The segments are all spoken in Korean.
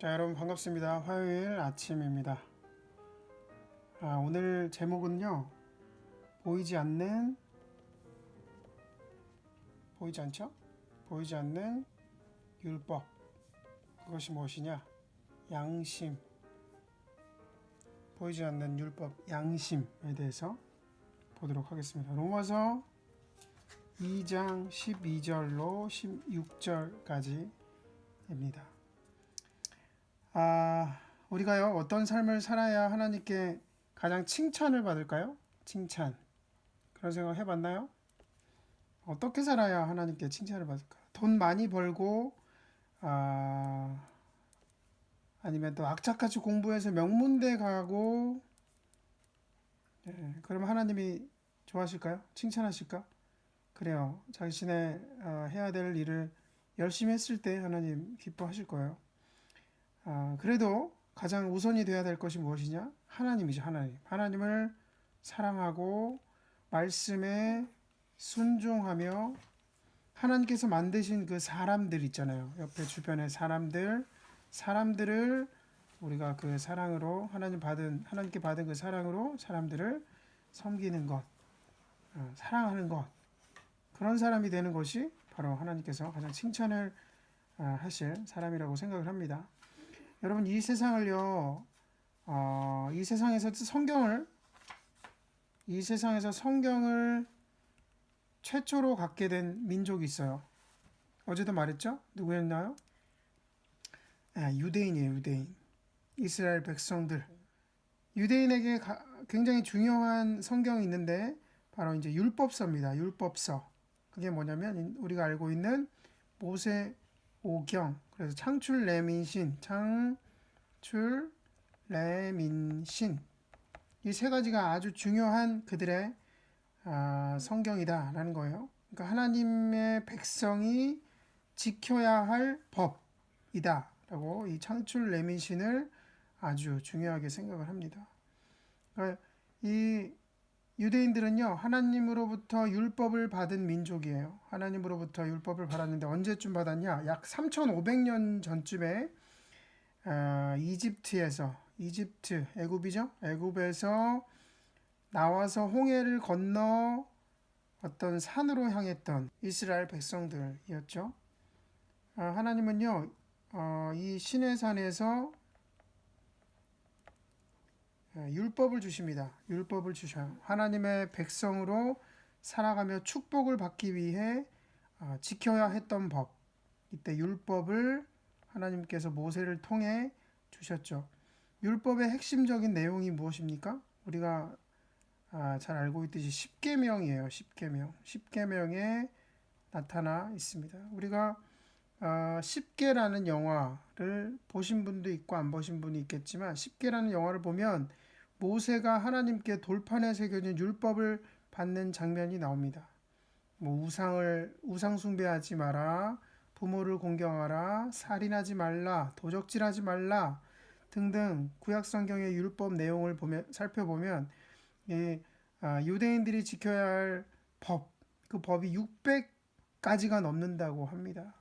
자, 여러분 반갑습니다. 화요일 아침입니다. 오늘 제목은요. 보이지 않는 보이지 않죠? 보이지 않는 율법. 그것이 무엇이냐? 양심. 보이지 않는 율법 양심에 대해서 보도록 하겠습니다. 로마서 2장 12절로 16절까지입니다. 우리가요, 어떤 삶을 살아야 하나님께 가장 칭찬을 받을까요? 칭찬. 그런 생각 해봤나요? 어떻게 살아야 하나님께 칭찬을 받을까? 돈 많이 벌고, 아니면 또 악착같이 공부해서 명문대 가고, 그럼 하나님이 좋아하실까요? 칭찬하실까? 그래요. 자신의 해야 될 일을 열심히 했을 때 하나님 기뻐하실 거예요. 그래도 가장 우선이 되어야 될 것이 무엇이냐? 하나님이죠, 하나님. 하나님을 사랑하고 말씀에 순종하며 하나님께서 만드신 그 사람들 있잖아요. 옆에 주변의 사람들을 우리가 그 사랑으로 하나님께 받은 그 사랑으로 사람들을 섬기는 것, 사랑하는 것. 그런 사람이 되는 것이 바로 하나님께서 가장 칭찬을 하실 사람이라고 생각을 합니다. 여러분 이 세상을요, 이 세상에서 성경을 최초로 갖게 된 민족이 있어요. 어제도 말했죠? 누구였나요? 유대인이에요, 유대인. 이스라엘 백성들. 유대인에게 굉장히 중요한 성경이 있는데 바로 이제 율법서입니다. 율법서. 그게 뭐냐면 우리가 알고 있는 모세 오경, 그래서 창출 레민신 이 세 가지가 아주 중요한 그들의 성경이다라는 거예요. 그러니까 하나님의 백성이 지켜야 할 법이다라고 이 창출 레민신을 아주 중요하게 생각을 합니다. 그러니까 이 유대인들은요, 하나님으로부터 율법을 받은 민족이에요. 하나님으로부터 율법을 받았는데 언제쯤 받았냐? 약 3,500년 전쯤에 애굽이죠? 애굽에서 나와서 홍해를 건너 어떤 산으로 향했던 이스라엘 백성들이었죠. 하나님은요, 이 시내산에서 율법을 주십니다. 율법을 주셔요. 하나님의 백성으로 살아가며 축복을 받기 위해 지켜야 했던 법. 이때 율법을 하나님께서 모세를 통해 주셨죠. 율법의 핵심적인 내용이 무엇입니까? 우리가 잘 알고 있듯이 십계명이에요. 십계명에 나타나 있습니다. 우리가 십계라는 영화를 보신 분도 있고 안 보신 분이 있겠지만 십계라는 영화를 보면 모세가 하나님께 돌판에 새겨진 율법을 받는 장면이 나옵니다. 뭐 우상 숭배하지 마라, 부모를 공경하라, 살인하지 말라, 도적질하지 말라 등등 구약 성경의 율법 내용을 살펴보면 유대인들이 지켜야 할 그 법이 600가지가 넘는다고 합니다.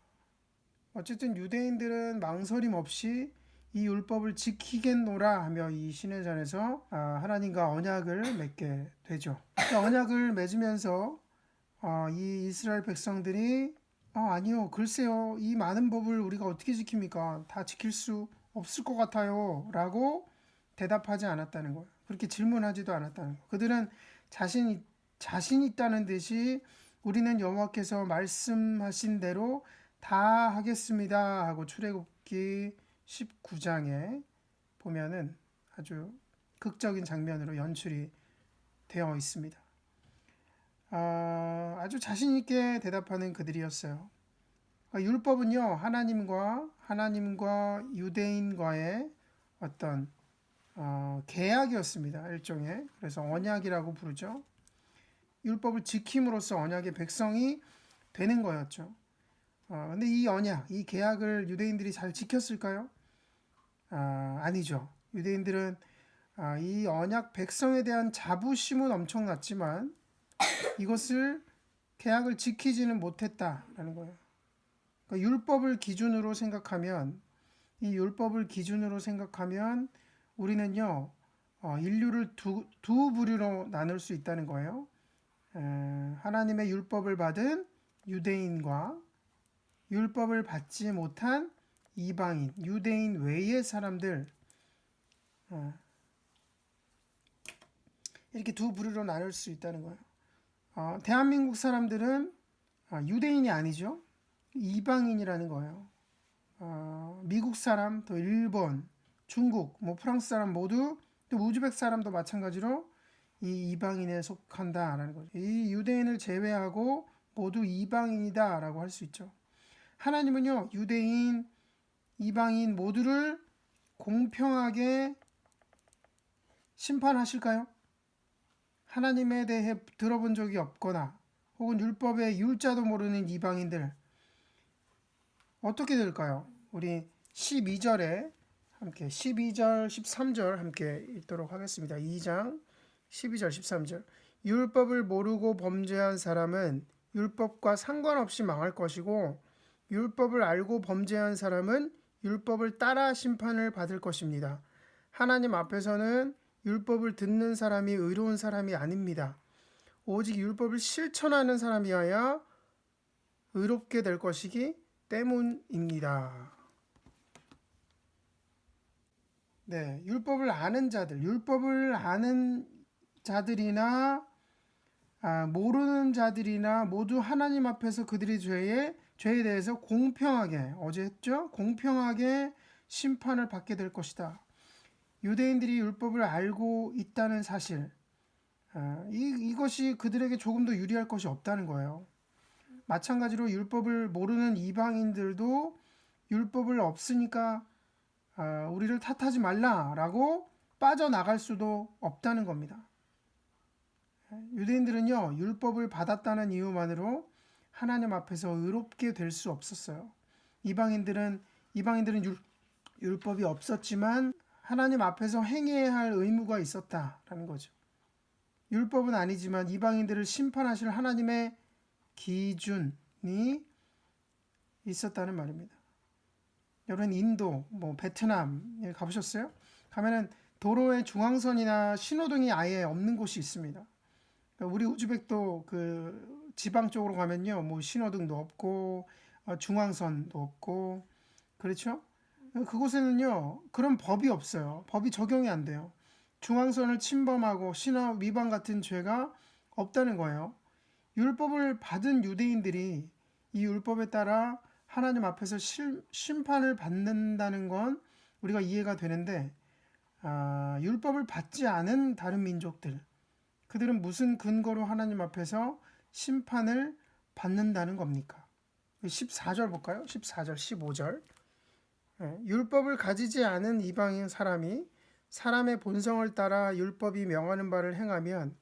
어쨌든 유대인들은 망설임 없이 이 율법을 지키겠노라 하며 이 시내산에서 하나님과 언약을 맺게 되죠. 언약을 맺으면서 이 이스라엘 백성들이 아니요, 글쎄요, 이 많은 법을 우리가 어떻게 지킵니까? 다 지킬 수 없을 것 같아요 라고 대답하지 않았다는 거예요. 그렇게 질문하지도 않았다는 거예요. 그들은 자신 있다는 듯이 우리는 여호와께서 말씀하신 대로 다 하겠습니다 하고 출애굽기 19장에 보면은 아주 극적인 장면으로 연출이 되어 있습니다. 아주 자신 있게 대답하는 그들이었어요. 율법은요, 하나님과 유대인과의 어떤 계약이었습니다. 일종의. 그래서 언약이라고 부르죠. 율법을 지킴으로써 언약의 백성이 되는 거였죠. 근데 이 계약을 유대인들이 잘 지켰을까요? 아니죠. 유대인들은 이 언약 백성에 대한 자부심은 엄청났지만 이것을 계약을 지키지는 못했다라는 거예요. 그러니까 율법을 기준으로 생각하면 이 율법을 기준으로 생각하면 우리는요, 인류를 두 부류로 나눌 수 있다는 거예요. 하나님의 율법을 받은 유대인과 율법을 받지 못한 이방인, 유대인 외의 사람들, 이렇게 두 부류로 나눌 수 있다는 거예요. 대한민국 사람들은 유대인이 아니죠. 이방인이라는 거예요. 미국 사람, 또 일본, 중국, 뭐 프랑스 사람 모두, 또 우즈벡 사람도 마찬가지로 이 이방인에 속한다라는 거죠. 이 유대인을 제외하고 모두 이방인이다라고 할 수 있죠. 하나님은요, 유대인, 이방인 모두를 공평하게 심판하실까요? 하나님에 대해 들어본 적이 없거나 혹은 율법의 율자도 모르는 이방인들 어떻게 될까요? 우리 12절에 함께 12절, 13절 함께 읽도록 하겠습니다. 2장 12절, 13절. 율법을 모르고 범죄한 사람은 율법과 상관없이 망할 것이고 율법을 알고 범죄한 사람은 율법을 따라 심판을 받을 것입니다. 하나님 앞에서는 율법을 듣는 사람이 의로운 사람이 아닙니다. 오직 율법을 실천하는 사람이어야 의롭게 될 것이기 때문입니다. 네, 율법을 아는 자들, 율법을 아는 자들이나 모르는 자들이나 모두 하나님 앞에서 그들의 죄에 대해서 공평하게, 어제 했죠? 공평하게 심판을 받게 될 것이다. 유대인들이 율법을 알고 있다는 사실, 이것이 그들에게 조금 더 유리할 것이 없다는 거예요. 마찬가지로 율법을 모르는 이방인들도 율법을 없으니까 우리를 탓하지 말라라고 빠져나갈 수도 없다는 겁니다. 유대인들은요, 율법을 받았다는 이유만으로 하나님 앞에서 의롭게 될 수 없었어요. 이방인들은 율법이 없었지만 하나님 앞에서 행해야 할 의무가 있었다라는 거죠. 율법은 아니지만 이방인들을 심판하실 하나님의 기준이 있었다는 말입니다. 여러분 인도, 베트남 가보셨어요? 가면은 도로에 중앙선이나 신호등이 아예 없는 곳이 있습니다. 우리 우즈벡도 그 지방 쪽으로 가면요, 뭐 신호등도 없고 중앙선도 없고 그렇죠? 그곳에는요 그런 법이 없어요. 법이 적용이 안 돼요. 중앙선을 침범하고 신호 위반 같은 죄가 없다는 거예요. 율법을 받은 유대인들이 이 율법에 따라 하나님 앞에서 심판을 받는다는 건 우리가 이해가 되는데 율법을 받지 않은 다른 민족들 그들은 무슨 근거로 하나님 앞에서 심판을 받는다는 겁니까? 14절 볼까요? 14절, 15절. 율법을 가지지 않은 이방인 사람이 사람의 본성을 따라 율법이 명하는 바를 행하면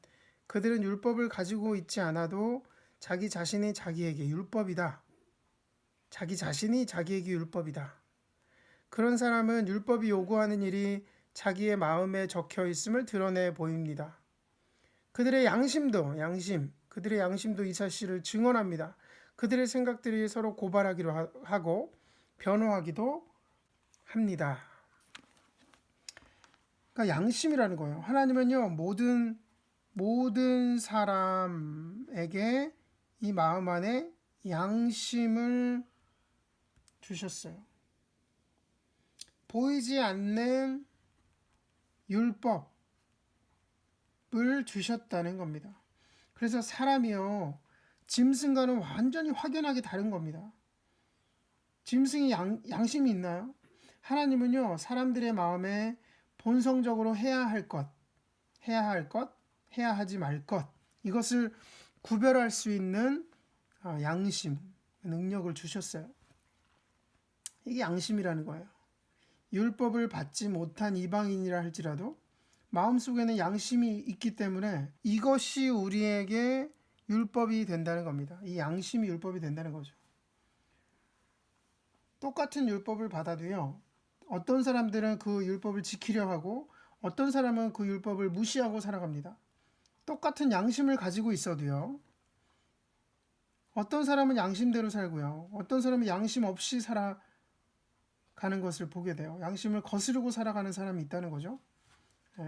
그들은 율법을 가지고 있지 않아도 자기 자신이 자기에게 율법이다. 자기 자신이 자기에게 율법이다. 그런 사람은 율법이 요구하는 일이 자기의 마음에 적혀 있음을 드러내 보입니다. 그들의 양심도 이 사실을 증언합니다. 그들의 생각들이 서로 고발하기로 하고 변호하기도 합니다. 그러니까 양심이라는 거예요. 하나님은요, 모든 사람에게 이 마음 안에 양심을 주셨어요. 보이지 않는 율법을 주셨다는 겁니다. 그래서 사람이요, 짐승과는 완전히 확연하게 다른 겁니다. 짐승이 양심이 있나요? 하나님은요, 사람들의 마음에 본성적으로 해야 할 것, 해야 하지 말 것, 이것을 구별할 수 있는 양심, 능력을 주셨어요. 이게 양심이라는 거예요. 율법을 받지 못한 이방인이라 할지라도 마음속에는 양심이 있기 때문에 이것이 우리에게 율법이 된다는 겁니다. 이 양심이 율법이 된다는 거죠. 똑같은 율법을 받아도요, 어떤 사람들은 그 율법을 지키려 하고 어떤 사람은 그 율법을 무시하고 살아갑니다. 똑같은 양심을 가지고 있어도요, 어떤 사람은 양심대로 살고요, 어떤 사람은 양심 없이 가는 것을 보게 돼요. 양심을 거스르고 살아가는 사람이 있다는 거죠.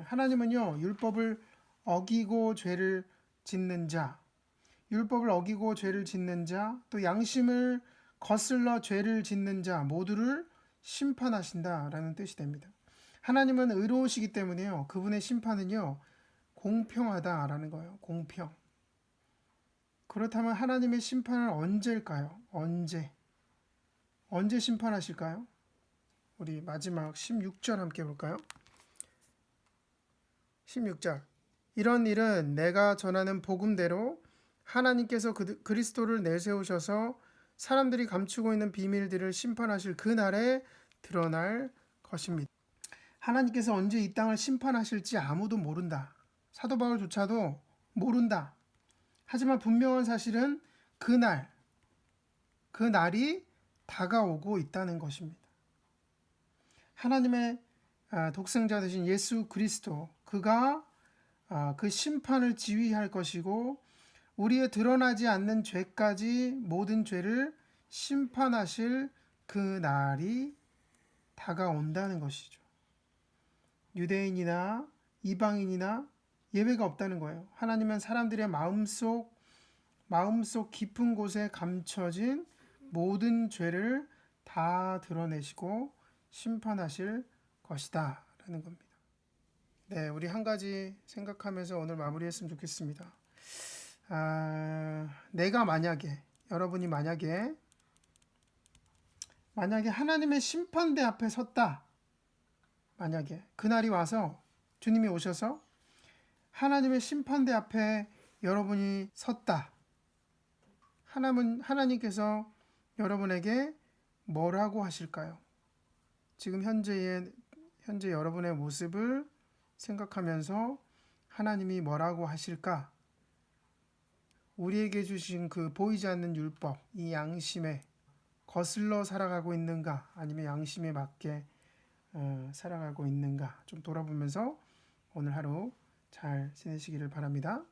하나님은요, 율법을 어기고 죄를 짓는 자, 율법을 어기고 죄를 짓는 자, 또 양심을 거슬러 죄를 짓는 자 모두를 심판하신다라는 뜻이 됩니다. 하나님은 의로우시기 때문에요. 그분의 심판은요, 공평하다라는 거예요. 공평. 그렇다면 하나님의 심판은 언제일까요? 언제 심판하실까요? 우리 마지막 16절 함께 볼까요? 16절. 이런 일은 내가 전하는 복음대로 하나님께서 그리스도를 내세우셔서 사람들이 감추고 있는 비밀들을 심판하실 그날에 드러날 것입니다. 하나님께서 언제 이 땅을 심판하실지 아무도 모른다. 사도 바울조차도 모른다. 하지만 분명한 사실은 그날이 다가오고 있다는 것입니다. 하나님의 독생자 되신 예수 그리스도, 그가 그 심판을 지휘할 것이고 우리의 드러나지 않는 죄까지 모든 죄를 심판하실 그 날이 다가온다는 것이죠. 유대인이나 이방인이나 예외가 없다는 거예요. 하나님은 사람들의 마음속 깊은 곳에 감춰진 모든 죄를 다 드러내시고 심판하실 것이다 라는 겁니다. 네, 우리 한 가지 생각하면서 오늘 마무리했으면 좋겠습니다. 여러분이 만약에 하나님의 심판대 앞에 섰다. 만약에 그날이 와서 주님이 오셔서 하나님의 심판대 앞에 여러분이 섰다. 하나님께서 여러분에게 뭐라고 하실까요? 지금 현재 여러분의 모습을 생각하면서 하나님이 뭐라고 하실까? 우리에게 주신 그 보이지 않는 율법, 이 양심에 거슬러 살아가고 있는가? 아니면 양심에 맞게 살아가고 있는가? 좀 돌아보면서 오늘 하루 잘 지내시기를 바랍니다.